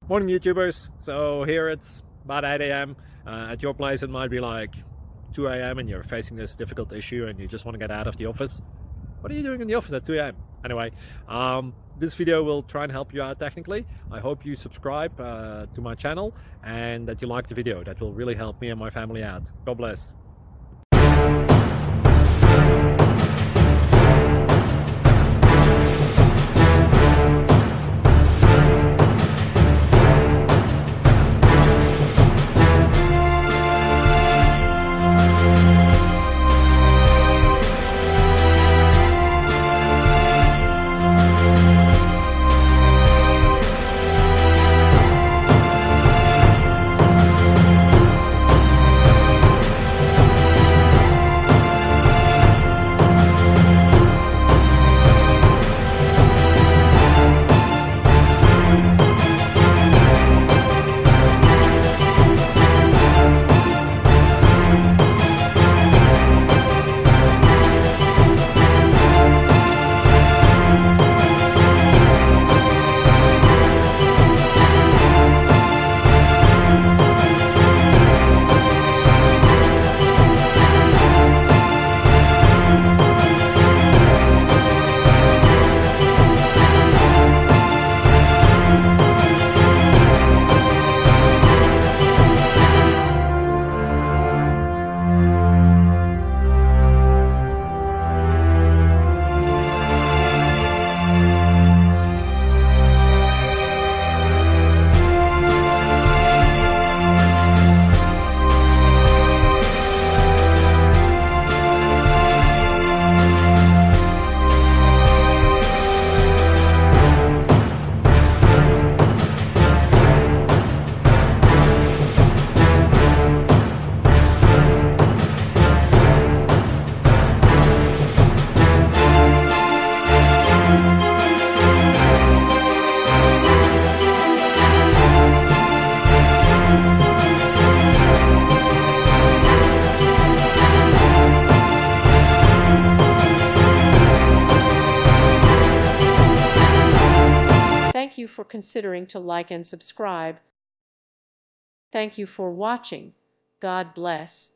Morning YouTubers. So here it's about 8 a.m. At your place it might be like 2 a.m. and you're facing this difficult issue and you just want to get out of the office. What are you doing in the office at 2 a.m.? Anyway, this video will try and help you out technically. I hope you subscribe to my channel and that you like the video. That will really help me and my family out. God bless. Thank you for considering to like and subscribe. Thank you for watching. God bless.